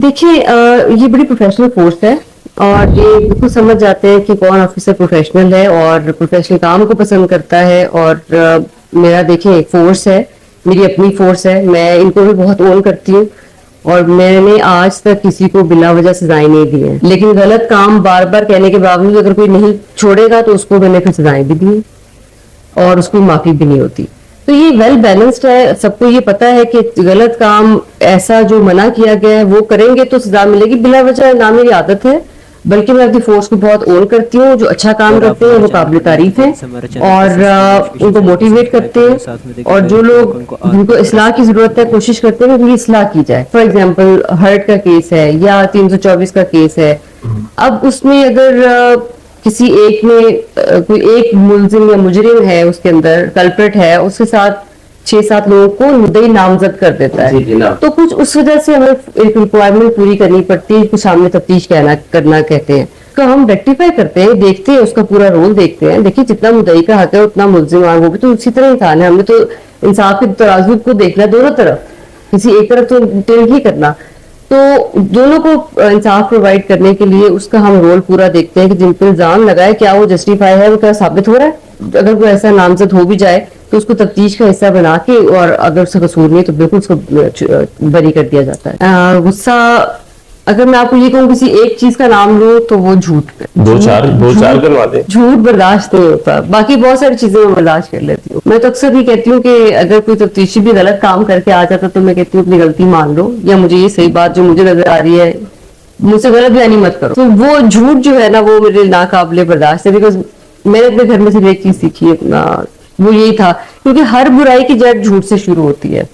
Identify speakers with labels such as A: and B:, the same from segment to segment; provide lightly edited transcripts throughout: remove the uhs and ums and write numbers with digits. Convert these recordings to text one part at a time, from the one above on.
A: देखिए ये बड़ी प्रोफेशनल फोर्स है और ये बिल्कुल समझ जाते हैं कि कौन ऑफिसर प्रोफेशनल है और प्रोफेशनल काम को पसंद करता है। और मेरा देखिए एक फोर्स है, मेरी अपनी फोर्स है, मैं इनको भी बहुत ओन करती हूँ और मैंने आज तक किसी को बिला वजह सजाएं नहीं दी है। लेकिन गलत काम बार बार कहने के बावजूद अगर कोई नहीं छोड़ेगा तो उसको मैंने फिर सजाएं भी दी और उसको माफी भी नहीं होती। तो ये वेल बैलेंस्ड है, सबको ये पता है कि गलत काम ऐसा जो मना किया गया है वो करेंगे तो सजा मिलेगी, बिला वजह ना मेरी आदत है, बल्कि मैं अपनी फोर्स को बहुत ओन करती हूँ। जो अच्छा काम करते हैं वो काबिल तारीफ है और उनको मोटिवेट करते हैं और जो लोग जिनको इस्लाह की जरूरत है कोशिश करते हैं कि उनकी इस्लाह की जाए। फॉर एग्जाम्पल हर्ट का केस है या 324 का केस है, अब उसमें अगर किसी एक में कोई एक मुलजिम या मुजरिम है, उसके अंदर कल्प्रिट है, उसके साथ 6-7 लोगों को मुद्दई नामजद कर देता है, तो कुछ उस वजह से हमें एक रिक्वायरमेंट पूरी करनी पड़ती है, कुछ सामने तफ्तीश करना कहते हैं, तो हम रेक्टिफाई करते हैं, देखते हैं, उसका पूरा रोल देखते हैं। देखिए जितना मुद्दई का हक है उतना मुलजिम वो भी तो उसी तरह इंसान है, हमने तो इंसाफ के तराजू को देखना है दोनों तरफ, किसी एक तरफ तो टिल ही करना। तो दोनों को इंसाफ प्रोवाइड करने के लिए उसका हम रोल पूरा देखते हैं कि जिन पर इल्जाम लगाए क्या वो जस्टिफाई है, वो क्या साबित हो रहा है। अगर कोई ऐसा नामजद हो भी जाए तो उसको तफ्तीश का हिस्सा बना के और अगर उसका कसूर नहीं तो बिल्कुल उसको बरी कर दिया जाता है। गुस्सा अगर मैं आपको ये कहूँ किसी एक चीज का नाम लूं तो वो झूठ
B: दो चार करवा दे।
A: झूठ बर्दाश्त नहीं होता, बाकी बहुत सारी चीजें मैं बर्दाश्त कर लेती हूँ। मैं तो अक्सर ये कहती हूँ कि अगर कोई तफ्तीशी भी गलत काम करके आ जाता तो मैं कहती हूँ अपनी गलती मान लो, या मुझे ये सही बात जो मुझे नजर आ रही है मुझसे गलत बयानी मत करो। तो वो झूठ जो है ना वो मेरे नाकाबिले बर्दाश्त है, बिकॉज मैंने अपने घर में सिर्फ एक चीज सीखी है अपना, वो यही था, क्योंकि हर बुराई की जड़ झूठ से शुरू होती है।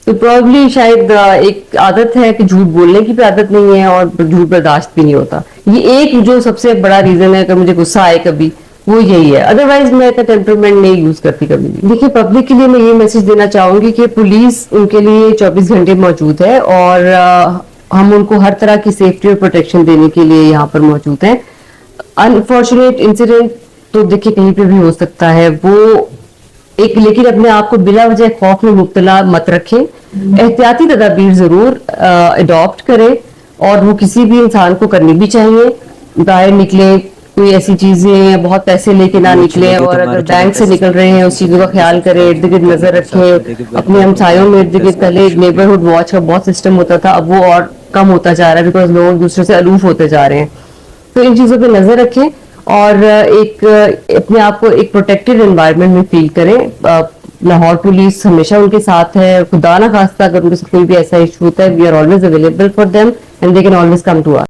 A: तो प्रॉब्ली शायद एक आदत है कि झूठ बोलने की भी आदत नहीं है और झूठ बर्दाश्त भी नहीं होता। ये एक जो सबसे बड़ा रीजन है कि मुझे गुस्सा आए कभी, वो यही है। अदरवाइज मैं का टेम्परमेंट नहीं यूज करती कभी भी। देखिए पब्लिक के लिए मैं ये मैसेज देना चाहूंगी कि पुलिस उनके लिए 24 घंटे मौजूद है और हम उनको हर तरह की सेफ्टी और प्रोटेक्शन देने के लिए यहाँ पर मौजूद हैं। अनफॉर्चुनेट इंसिडेंट तो देखिए कहीं पे भी हो सकता है वो एक, लेकिन अपने आप को बिला वजह खौफ में मुब्तला मत रखें, एहतियाती तदाबीर जरूर अडॉप्ट करें और वो किसी भी इंसान को करनी भी चाहिए। बाहर निकले कोई ऐसी चीजें बहुत पैसे लेके ना निकले, और अगर बैंक से निकल रहे हैं उस चीजों का ख्याल करें, इर्द गिर्द नजर रखें अपने हमसायों में। इर्द गिर्द पहले नेबरहुड वॉच का बहुत सिस्टम होता था, अब वो और कम होता जा रहा है बिकॉज लोग दूसरे से अलूफ होते जा रहे हैं। तो इन चीजों पर नजर रखें और एक अपने आप को एक प्रोटेक्टेड एनवायरनमेंट में फील करें। लाहौर पुलिस हमेशा उनके साथ है, खुदा ना खास्ता अगर उनके साथ कोई भी ऐसा इशू होता है we are always available for them and they can always come to us.